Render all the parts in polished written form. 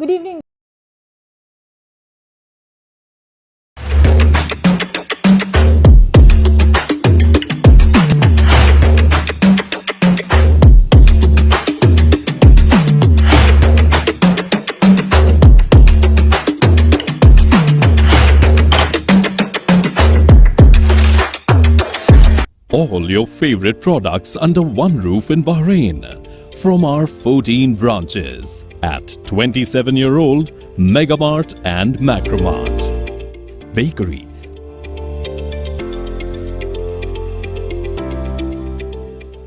Good evening. All your favorite products under one roof in Bahrain from our 14 branches at 27-year-old Megamart and Macromart. Bakery,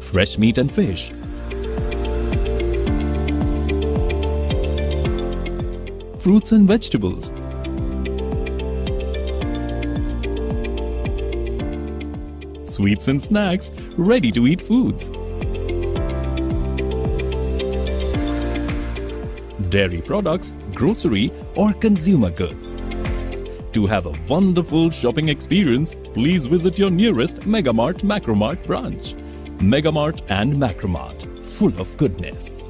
fresh meat and fish, fruits and vegetables, sweets and snacks, ready-to-eat foods, dairy products, grocery or consumer goods. To have a wonderful shopping experience, please visit your nearest Megamart Macromart branch. Megamart and Macromart, full of goodness.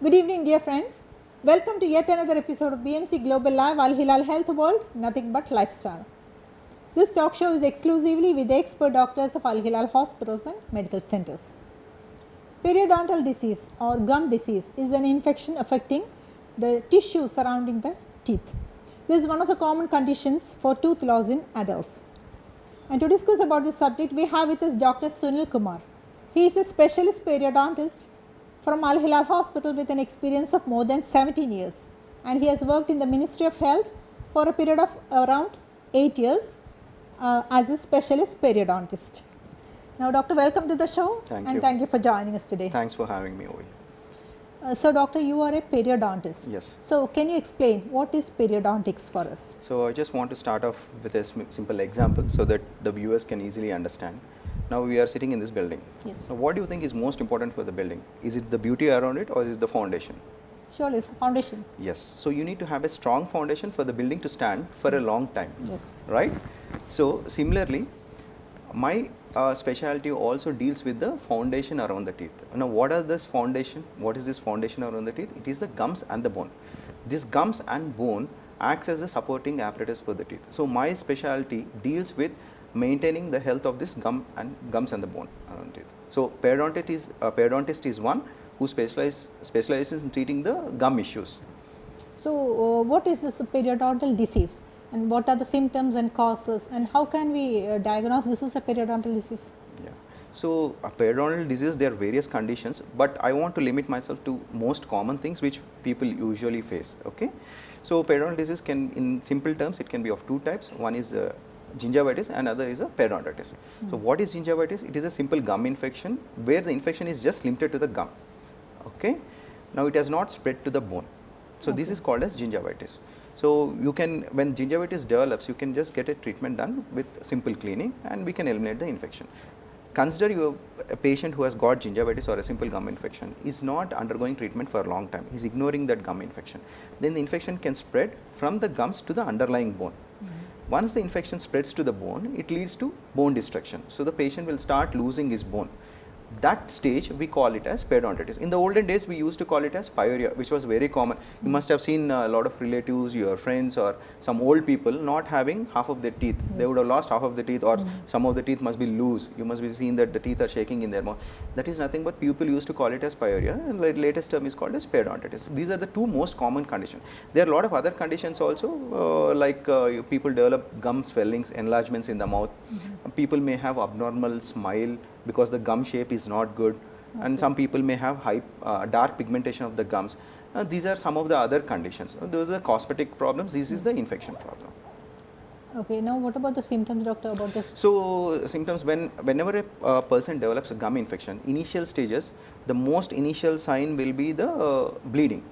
Good evening, dear friends. Welcome to yet another episode of BMC Global Live Al Hilal Health World, Nothing But Lifestyle. This talk show is exclusively with the expert doctors of Al Hilal hospitals and medical centers. Periodontal disease or gum disease is an infection affecting the tissue surrounding the teeth. This is one of the common conditions for tooth loss in adults. And to discuss about this subject, we have with us Dr. Sunil Kumar. He is a specialist periodontist from Al Hilal Hospital with an experience of more than 17 years, and he has worked in the Ministry of Health for a period of around 8 years as a specialist periodontist. Now, Doctor, welcome to the show. Thank you for joining us today. Thanks for having me over here. So, Doctor, you are a periodontist. Yes. So, can you explain what is periodontics for us? So, I just want to start off with a simple example so that the viewers can easily understand. Now, we are sitting in this building. Yes. Now, what do you think is most important for the building? Is it the beauty around it or is it the foundation? Surely, it's foundation. Yes. So, you need to have a strong foundation for the building to stand for a long time. Yes. Right? So, similarly, my specialty also deals with the foundation around the teeth. Now, what are this foundation? What is this foundation around the teeth? It is the gums and the bone. This gums and bone acts as a supporting apparatus for the teeth. So my specialty deals with maintaining the health of this gums and the bone around teeth. So periodontist is one who specializes in treating the gum issues. So, what is this periodontal disease and what are the symptoms and causes, and how can we diagnose this is a periodontal disease? Yeah. So, a periodontal disease, there are various conditions, but I want to limit myself to most common things which people usually face. Okay. So, periodontal disease can, in simple terms, it can be of two types. One is gingivitis and other is a periodontitis. So, what is gingivitis? It is a simple gum infection where the infection is just limited to the gum. Okay. Now, it has not spread to the bone. So, this is called as gingivitis. So, you can, when gingivitis develops, you can just get a treatment done with simple cleaning and we can eliminate the infection. Consider a patient who has got gingivitis or a simple gum infection is not undergoing treatment for a long time. He is ignoring that gum infection. Then the infection can spread from the gums to the underlying bone. Once the infection spreads to the bone, it leads to bone destruction. So, the patient will start losing his bone. That stage we call it as periodontitis. In the olden days we used to call it as pyorrhea, which was very common. You must have seen a lot of relatives, your friends or some old people not having half of their teeth. Yes. They would have lost half of the teeth or some of the teeth must be loose. You must be seeing that the teeth are shaking in their mouth. That is nothing but people used to call it as pyorrhea, and the latest term is called as periodontitis. These are the two most common conditions. There are a lot of other conditions also like people develop gum swellings, enlargements in the mouth. People may have abnormal smile because the gum shape is not good, and some people may have dark pigmentation of the gums. These are some of the other conditions. Those are cosmetic problems. This is the infection problem. Okay, now what about the symptoms, doctor, about this? So, symptoms, whenever a person develops a gum infection, initial stages, the most initial sign will be the bleeding.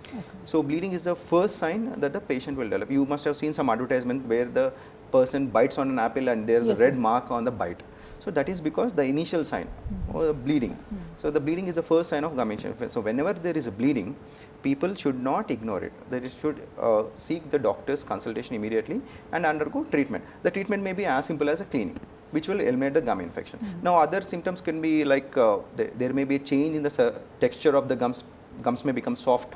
Okay. So, bleeding is the first sign that the patient will develop. You must have seen some advertisement where the person bites on an apple and there is a red mark on the bite. So, that is because the initial sign or the bleeding. So, the bleeding is the first sign of gum infection. So, whenever there is a bleeding, people should not ignore it. They should seek the doctor's consultation immediately and undergo treatment. The treatment may be as simple as a cleaning, which will eliminate the gum infection. Now, other symptoms can be like there may be a change in the texture of the gums. Gums may become soft.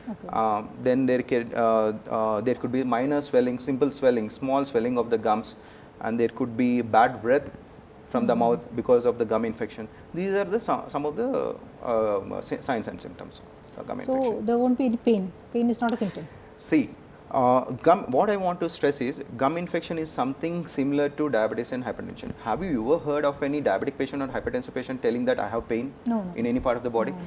Okay. Then there could be minor swelling, simple swelling, small swelling of the gums, and there could be bad breath from the mouth because of the gum infection. These are the some of the signs and symptoms of gum infection. So, there won't be any pain. Pain is not a symptom. See, what I want to stress is gum infection is something similar to diabetes and hypertension. Have you ever heard of any diabetic patient or hypertensive patient telling that I have pain in any part of the body? No.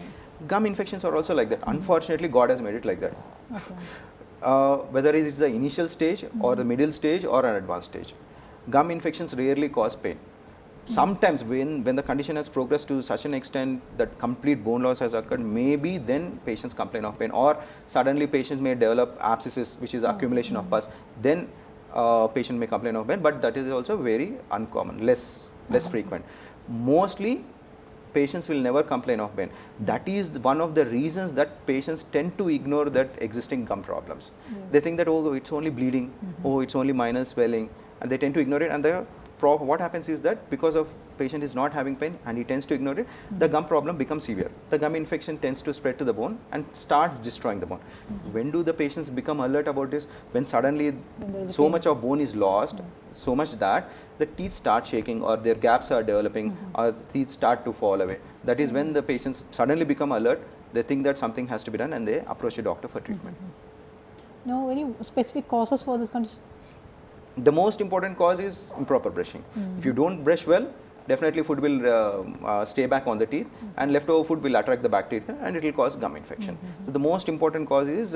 Gum infections are also like that. Unfortunately, God has made it like that. Okay. Whether it is the initial stage or the middle stage or an advanced stage, gum infections rarely cause pain. Sometimes when the condition has progressed to such an extent that complete bone loss has occurred, maybe then patients complain of pain, or suddenly patients may develop abscesses, which is accumulation of pus. Then patient may complain of pain, but that is also very uncommon, less frequent. Mostly patients will never complain of pain. That is one of the reasons that patients tend to ignore that existing gum problems. Yes. They think that, oh, it's only bleeding, oh, it's only minor swelling, and they tend to ignore it. And what happens is that because of patient is not having pain and he tends to ignore it, the gum problem becomes severe. The gum infection tends to spread to the bone and starts destroying the bone. When do the patients become alert about this? When suddenly so much of bone is lost, so much that the teeth start shaking or their gaps are developing or the teeth start to fall away. That is when the patients suddenly become alert. They think that something has to be done and they approach a doctor for treatment. Now, any specific causes for this condition? The most important cause is improper brushing. If you don't brush well, definitely food will stay back on the teeth and leftover food will attract the bacteria and it will cause gum infection. So, the most important cause is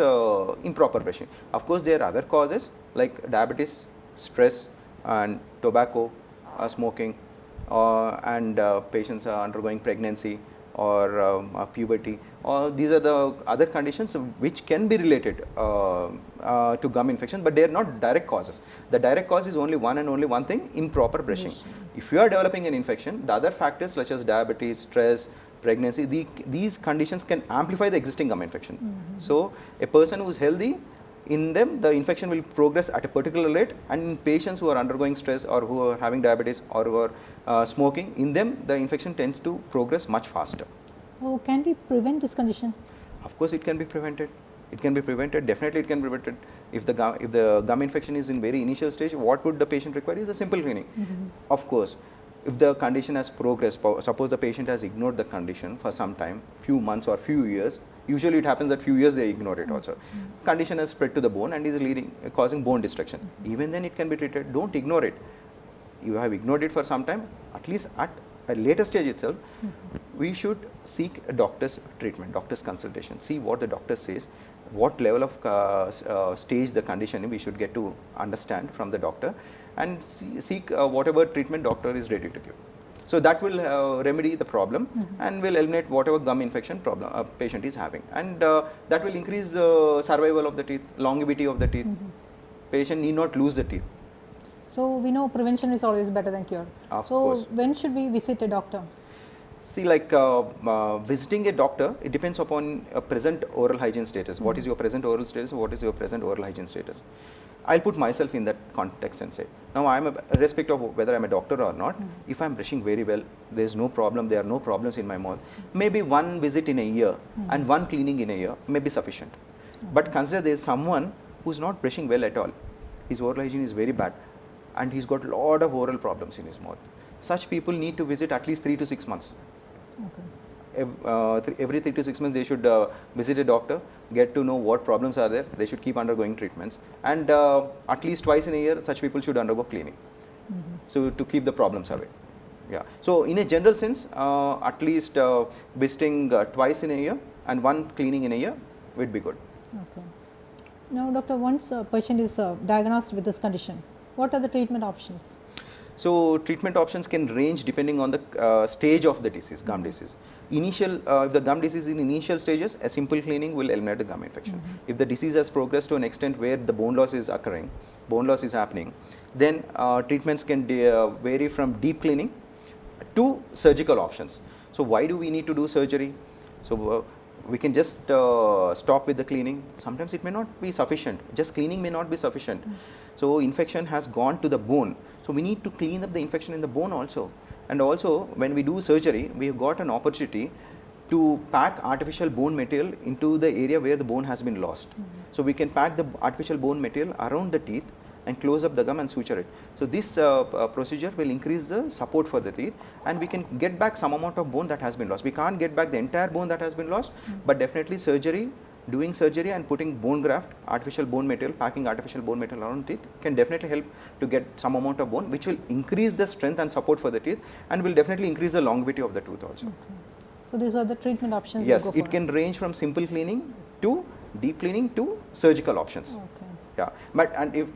improper brushing. Of course, there are other causes like diabetes, stress and tobacco, smoking and patients are undergoing pregnancy or puberty. These are the other conditions which can be related to gum infection, but they are not direct causes. The direct cause is only one thing, improper brushing. If you are developing an infection, the other factors such as diabetes, stress, pregnancy, these conditions can amplify the existing gum infection. So, a person who is healthy, in them the infection will progress at a particular rate, and in patients who are undergoing stress or who are having diabetes or who are smoking, in them the infection tends to progress much faster. Oh, can we prevent this condition? Of course, it can be prevented. It can be prevented. Definitely, it can be prevented. If the gum infection is in very initial stage, what would the patient require is a simple cleaning. Of course, if the condition has progressed, suppose the patient has ignored the condition for some time, few months or few years, usually it happens that few years they ignore it also. Condition has spread to the bone and is causing bone destruction. Even then it can be treated. Don't ignore it. You have ignored it for some time, at least at a later stage itself, we should seek a doctor's treatment, doctor's consultation, see what the doctor says, what level of stage the condition we should get to understand from the doctor, and seek whatever treatment doctor is ready to give. So that will remedy the problem and will eliminate whatever gum infection problem a patient is having, and that will increase the survival of the teeth, longevity of the teeth. Patient need not lose the teeth. So we know prevention is always better than cure. Of so course. When should we visit a doctor? See, like visiting a doctor, it depends upon a present oral hygiene status. What is your present oral status? What is your present oral hygiene status? I'll put myself in that context and say, now I'm irrespective of whether I'm a doctor or not, if I'm brushing very well, there's no problem, there are no problems in my mouth, maybe one visit in a year and one cleaning in a year may be sufficient. But consider there's someone who's not brushing well at all. His oral hygiene is very bad and he's got a lot of oral problems in his mouth. Such people need to visit at least 3 to 6 months. Okay. Every 3 to 6 months they should visit a doctor, get to know what problems are there, they should keep undergoing treatments, and at least twice in a year such people should undergo cleaning. So to keep the problems away. Yeah. So in a general sense, at least visiting twice in a year and one cleaning in a year would be good. Okay. Now doctor, once a patient is diagnosed with this condition, what are the treatment options? So treatment options can range depending on the stage of the disease, gum disease. Initial, if the gum disease is in initial stages, a simple cleaning will eliminate the gum infection. If the disease has progressed to an extent where the bone loss is occurring, bone loss is happening, then treatments can vary from deep cleaning to surgical options. So why do we need to do surgery? So we can just stop with the cleaning. Sometimes it may not be sufficient. Just cleaning may not be sufficient. So infection has gone to the bone. So we need to clean up the infection in the bone also. And also when we do surgery, we have got an opportunity to pack artificial bone material into the area where the bone has been lost. So we can pack the artificial bone material around the teeth and close up the gum and suture it. So this procedure will increase the support for the teeth and we can get back some amount of bone that has been lost. We can't get back the entire bone that has been lost, but definitely surgery, doing surgery and putting bone graft, artificial bone material, packing artificial bone material around teeth can definitely help to get some amount of bone, which will increase the strength and support for the teeth and will definitely increase the longevity of the tooth also. Okay. So these are the treatment options. Yes, you go it for. can range from simple cleaning to deep cleaning to surgical options. Okay. Yeah, but and if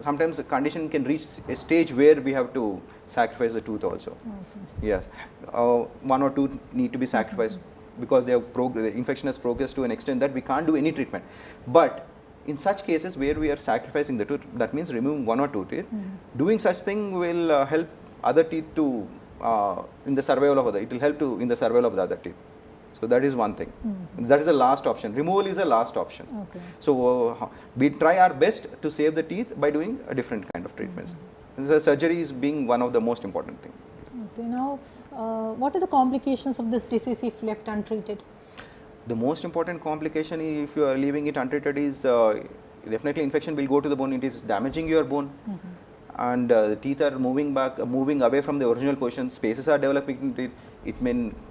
sometimes the condition can reach a stage where we have to sacrifice the tooth also. Okay. Yes, one or two need to be sacrificed because the infection has progressed to an extent that we can't do any treatment. But in such cases where we are sacrificing the tooth, that means removing one or two teeth, doing such thing will help other teeth to in the survival of it will help to in the survival of the other teeth. So that is one thing. That is the last option. Removal is the last option. Okay. So we try our best to save the teeth by doing a different kind of treatments. So surgery is being one of the most important thing. Okay. Now, what are the complications of this disease if left untreated? The most important complication if you are leaving it untreated is definitely infection will go to the bone. It is damaging your bone. And the teeth are moving away from the original position. Spaces are developing. It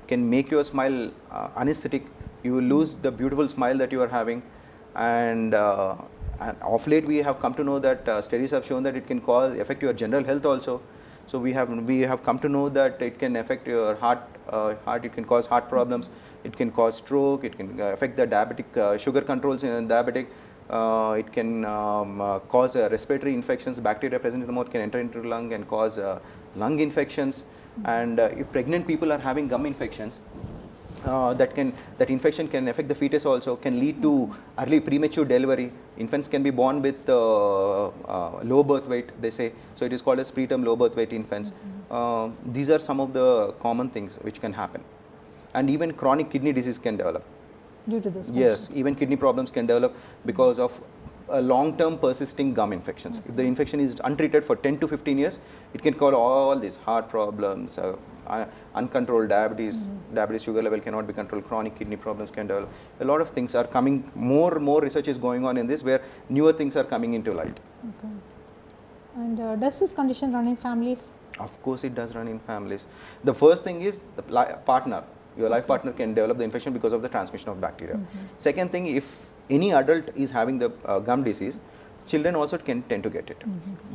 can make your smile anesthetic. You will lose the beautiful smile that you are having. And of late, we have come to know that studies have shown that it can affect your general health also. So we have come to know that it can affect your heart. It can cause heart problems. It can cause stroke. It can affect the diabetic sugar controls in diabetic. It can cause respiratory infections. Bacteria present in the mouth can enter into the lung and cause lung infections. And if pregnant people are having gum infections, that infection can affect the fetus also, can lead to early premature delivery. Infants can be born with low birth weight, they say. So it is called as preterm low birth weight infants. These are some of the common things which can happen. And even chronic kidney disease can develop. Due to this? Yes, even kidney problems can develop because of long-term persisting gum infections. If the infection is untreated for 10 to 15 years, it can cause all these heart problems, uncontrolled diabetes, diabetes sugar level cannot be controlled, chronic kidney problems can develop. A lot of things are coming, more research is going on in this where newer things are coming into light. Okay. And does this condition run in families? Of course it does run in families. The first thing is the partner. Your life partner can develop the infection because of the transmission of bacteria. Second thing, if any adult is having the gum disease, children also can tend to get it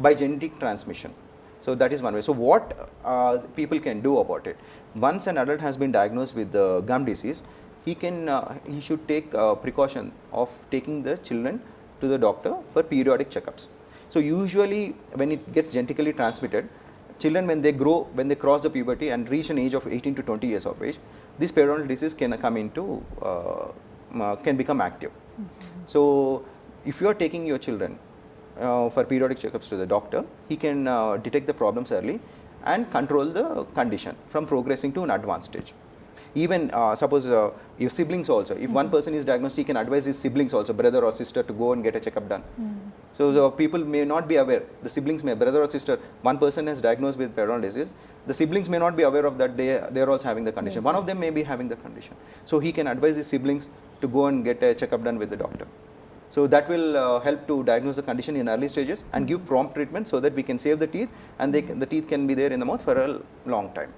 by genetic transmission. So that is one way. So what people can do about it? Once an adult has been diagnosed with the gum disease, he should take precaution of taking the children to the doctor for periodic checkups. So usually when it gets genetically transmitted, children when they grow, when they cross the puberty and reach an age of 18 to 20 years of age, this periodontal disease can come into, can become active. So if you are taking your children for periodic checkups to the doctor, he can detect the problems early and control the condition from progressing to an advanced stage. Even suppose your siblings also, if one person is diagnosed, he can advise his siblings also, brother or sister, to go and get a checkup done. So the people may not be aware, the siblings may, brother or sister, one person is diagnosed with periodontal disease, the siblings may not be aware of that they are also having the condition. One of them may be having the condition. So he can advise his siblings to go and get a checkup done with the doctor. So that will help to diagnose the condition in early stages and give prompt treatment so that we can save the teeth and the teeth can be there in the mouth for a long time.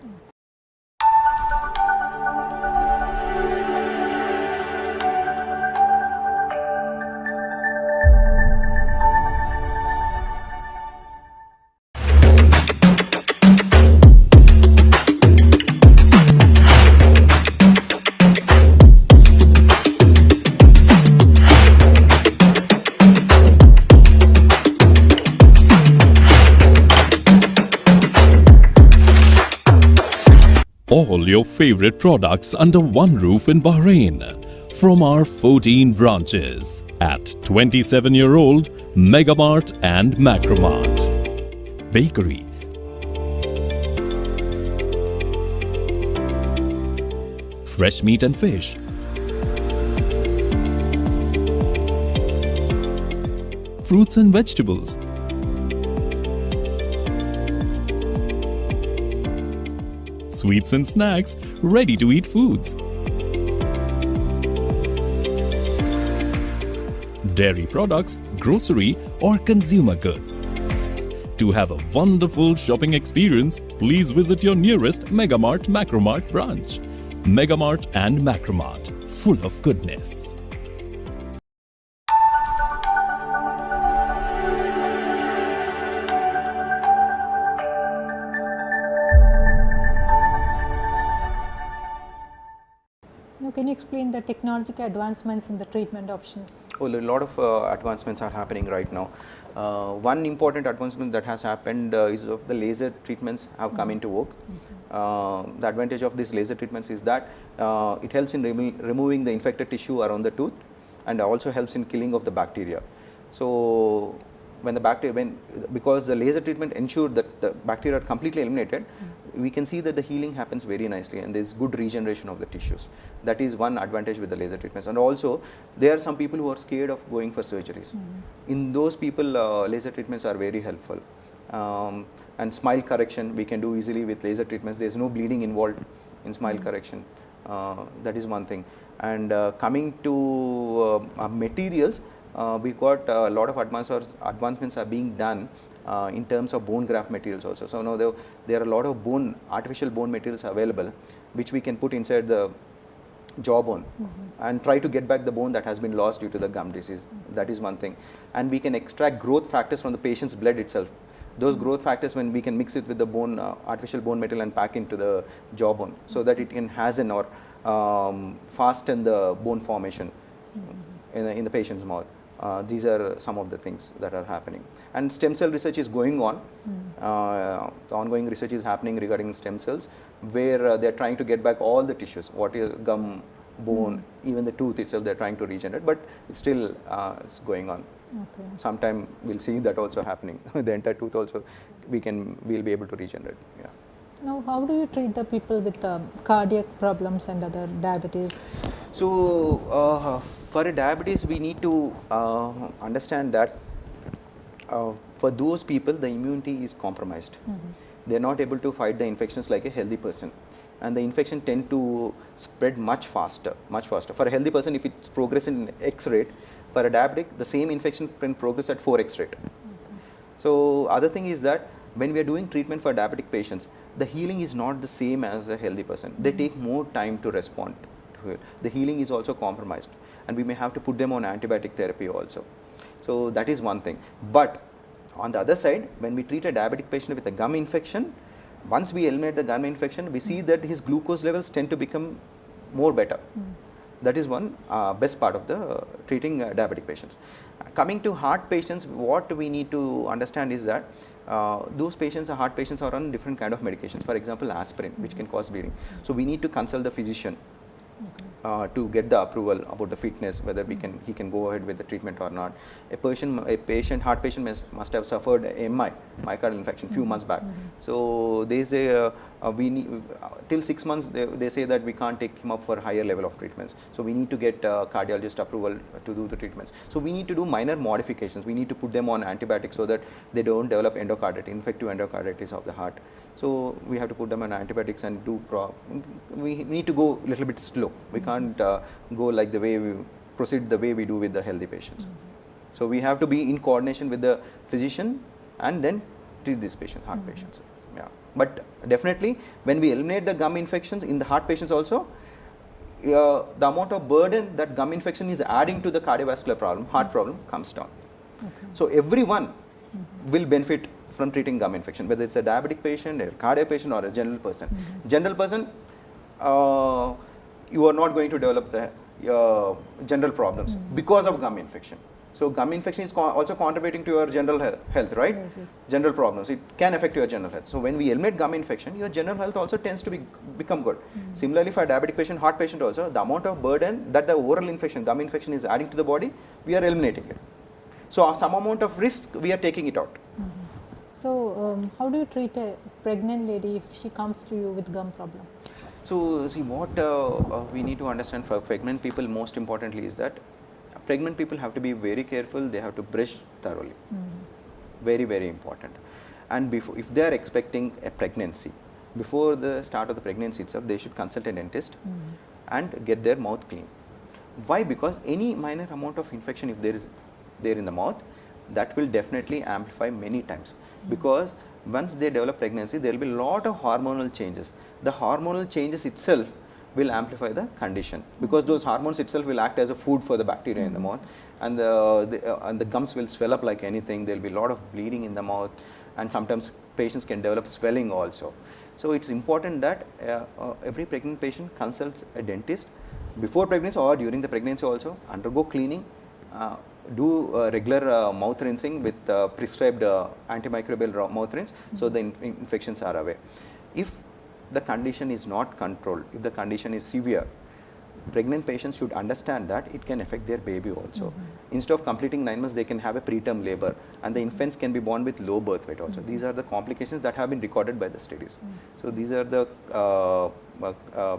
All your favorite products under one roof in Bahrain from our 14 branches at 27-year-old Megamart and Macromart. Bakery, fresh meat and fish, fruits and vegetables, sweets and snacks, ready-to-eat foods, dairy products, grocery or consumer goods. To have a wonderful shopping experience, please visit your nearest Megamart Macromart branch. Megamart and Macromart, full of goodness. Now, can you explain the technological advancements in the treatment options? Well, a lot of advancements are happening right now. One important advancement that has happened is of the laser treatments have come into vogue. The advantage of these laser treatments is that it helps in removing the infected tissue around the tooth and also helps in killing of the bacteria. So when the bacteria, because the laser treatment ensured that the bacteria are completely eliminated, we can see that the healing happens very nicely and there is good regeneration of the tissues. That is one advantage with the laser treatments. And also there are some people who are scared of going for surgeries. In those people, laser treatments are very helpful. And smile correction we can do easily with laser treatments. There is no bleeding involved in smile correction. That is one thing. And coming to materials, we got a lot of advancements are being done in terms of bone graft materials also. So now there are a lot of artificial bone materials available which we can put inside the jawbone and try to get back the bone that has been lost due to the gum disease. That is one thing. And we can extract growth factors from the patient's blood itself. Those growth factors, when we can mix it with the bone, artificial bone material and pack into the jawbone so that it can hasten or fasten the bone formation in the patient's mouth. These are some of the things that are happening. And stem cell research is going on. The ongoing research is happening regarding stem cells where they are trying to get back all the tissues, what is gum, bone, even the tooth itself they are trying to regenerate, but it's still it's going on. Okay. Sometime we'll see that also happening. The entire tooth also we'll be able to regenerate. Yeah. Now, how do you treat the people with cardiac problems and other diabetes? So For a diabetes, we need to understand that for those people, the immunity is compromised. They are not able to fight the infections like a healthy person, and the infection tend to spread much faster, much faster. For a healthy person, if it's progress in X rate, for a diabetic, the same infection can progress at 4X rate. So other thing is that when we are doing treatment for diabetic patients, the healing is not the same as a healthy person. They take more time to respond to it. The healing is also compromised, and we may have to put them on antibiotic therapy also. So that is one thing. But on the other side, when we treat a diabetic patient with a gum infection, once we eliminate the gum infection, we see that his glucose levels tend to become more better. That is one best part of the treating diabetic patients. Coming to heart patients, what we need to understand is that those patients, the heart patients, are on different kind of medications. For example, aspirin, which can cause bleeding. So we need to consult the physician to get the approval about the fitness, whether he can go ahead with the treatment or not. A heart patient must have suffered MI, myocardial infarction, few months back. So they say till 6 months they say that we can't take him up for higher level of treatments. So we need to get cardiologist approval to do the treatments. So we need to do minor modifications. We need to put them on antibiotics so that they don't develop endocarditis, infective endocarditis of the heart. So we have to put them on antibiotics and we need to go a little bit slow. We can't go like the way we proceed the way we do with the healthy patients. So we have to be in coordination with the physician and then treat these patients, heart patients. Yeah. But definitely when we eliminate the gum infections in the heart patients also, the amount of burden that gum infection is adding to the cardiovascular problem, heart problem, comes down. So everyone will benefit from treating gum infection, whether it's a diabetic patient, a cardiac patient, or a general person. General person, you are not going to develop the general problems because of gum infection. So gum infection is also contributing to your general health, right? Yes, yes. General problems. It can affect your general health. So when we eliminate gum infection, your general health also tends to become good. Similarly, for a diabetic patient, heart patient also, the amount of burden that the oral infection, gum infection, is adding to the body, we are eliminating it. So some amount of risk, we are taking it out. So how do you treat a pregnant lady if she comes to you with gum problem? So see, what we need to understand for pregnant people, most importantly, is that pregnant people have to be very careful. They have to brush thoroughly. Very, very important. And if they are expecting a pregnancy, before the start of the pregnancy itself, they should consult a dentist and get their mouth clean. Why? Because any minor amount of infection, if there is there in the mouth, that will definitely amplify many times. Because once they develop pregnancy, there will be a lot of hormonal changes. The hormonal changes itself will amplify the condition, because those hormones itself will act as a food for the bacteria in the mouth, and the gums will swell up like anything. There will be a lot of bleeding in the mouth, and sometimes patients can develop swelling also. So it's important that every pregnant patient consults a dentist before pregnancy or during the pregnancy also, undergo cleaning, do regular mouth rinsing with prescribed antimicrobial mouth rinse, so the infections are away. If the condition is not controlled, if the condition is severe, pregnant patients should understand that it can affect their baby also. Instead of completing 9 months, they can have a preterm labor, and the infants can be born with low birth weight also. These are the complications that have been recorded by the studies. So these are the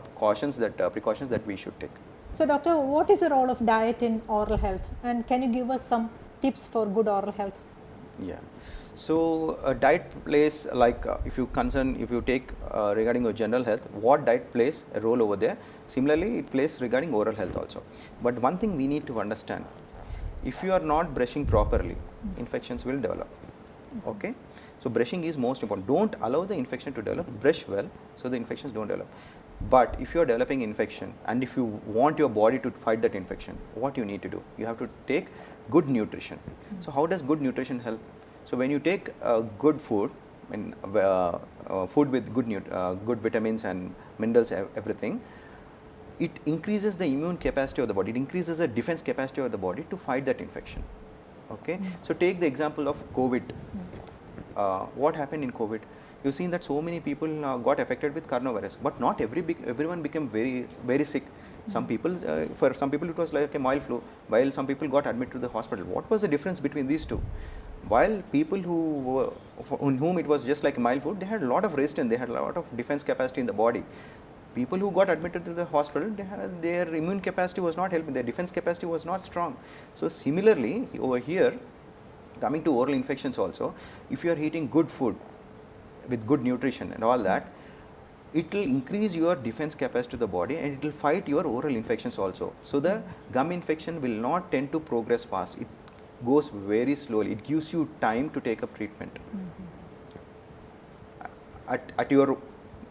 precautions that we should take. So doctor, what is the role of diet in oral health, and can you give us some tips for good oral health? Yeah. So diet plays, like if you take regarding your general health, what diet plays a role over there. Similarly, it plays regarding oral health also. But one thing we need to understand, if you are not brushing properly, infections will develop. Okay. So brushing is most important. Don't allow the infection to develop. Brush well so the infections don't develop. But if you are developing infection, and if you want your body to fight that infection, what you need to do? You have to take good nutrition. So how does good nutrition help? So when you take good food, food with good vitamins and minerals, everything, it increases the immune capacity of the body. It increases the defense capacity of the body to fight that infection. Okay. So take the example of COVID. What happened in COVID? You've seen that so many people got affected with coronavirus, but not everyone became very, very sick. Some people, for some people it was like a mild flu, while some people got admitted to the hospital. What was the difference between these two? While people on whom it was just like a mild flu, they had a lot of resistance, they had a lot of defense capacity in the body. People who got admitted to the hospital, their immune capacity was not helping, their defense capacity was not strong. So similarly, over here, coming to oral infections also, if you are eating good food with good nutrition and all that, it will increase your defense capacity to the body and it will fight your oral infections also. So the gum infection will not tend to progress fast. It goes very slowly. It gives you time to take up treatment. At your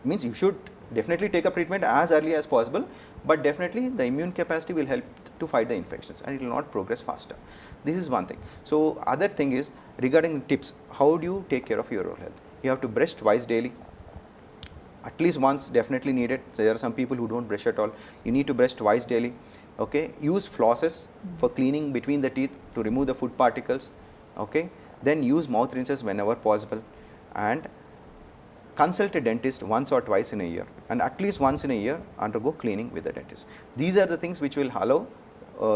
means you should definitely take up treatment as early as possible, but definitely the immune capacity will help to fight the infections and it will not progress faster. This is one thing. So other thing is regarding tips, how do you take care of your oral health? You have to brush twice daily. At least once definitely needed. So there are some people who don't brush at all. You need to brush twice daily. Okay. Use flosses for cleaning between the teeth to remove the food particles. Okay. Then use mouth rinses whenever possible, and consult a dentist once or twice in a year, and at least once in a year undergo cleaning with the dentist. These are the things which will allow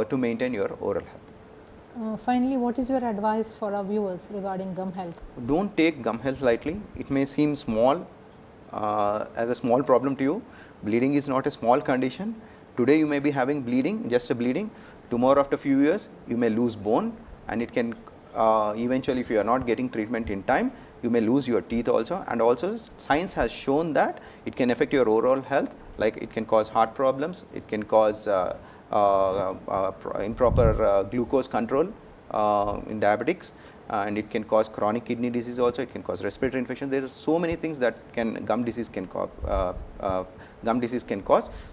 to maintain your oral health. Finally, what is your advice for our viewers regarding gum health? Don't take gum health lightly. It may seem small, as a small problem to you. Bleeding is not a small condition. Today you may be having bleeding, just a bleeding. Tomorrow after a few years you may lose bone, and it can eventually, if you are not getting treatment in time, you may lose your teeth also. And also science has shown that it can affect your overall health, like it can cause heart problems, it can cause improper glucose control in diabetics, and it can cause chronic kidney disease also, it can cause respiratory infection. There are so many things that gum disease can cause.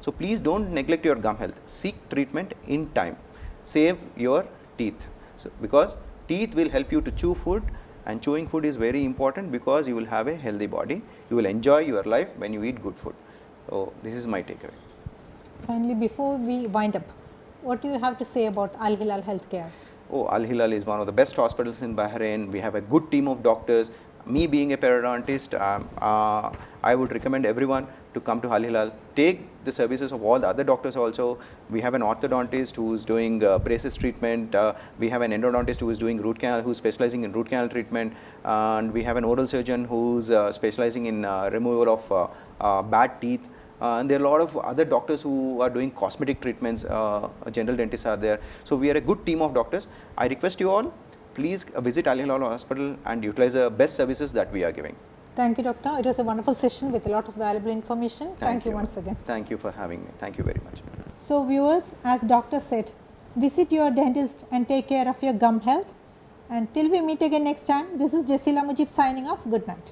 So please don't neglect your gum health. Seek treatment in time. Save your teeth. So because teeth will help you to chew food, and chewing food is very important because you will have a healthy body. You will enjoy your life when you eat good food. So this is my takeaway. Finally, before we wind up, what do you have to say about Al Hilal Healthcare? Oh, Al Hilal is one of the best hospitals in Bahrain. We have a good team of doctors. Me being a periodontist, I would recommend everyone to come to Al Hilal. Take the services of all the other doctors also. We have an orthodontist who is doing braces treatment. We have an endodontist who is doing root canal, who is specializing in root canal treatment. And we have an oral surgeon who is specializing in removal of bad teeth. And there are a lot of other doctors who are doing cosmetic treatments, general dentists are there. So we are a good team of doctors. I request you all, please visit Al Hilal Hospital and utilize the best services that we are giving. Thank you, doctor. It was a wonderful session with a lot of valuable information. Thank you once again. Thank you for having me. Thank you very much. So viewers, as doctor said, visit your dentist and take care of your gum health. And till we meet again next time, this is Jessila Mujib signing off. Good night.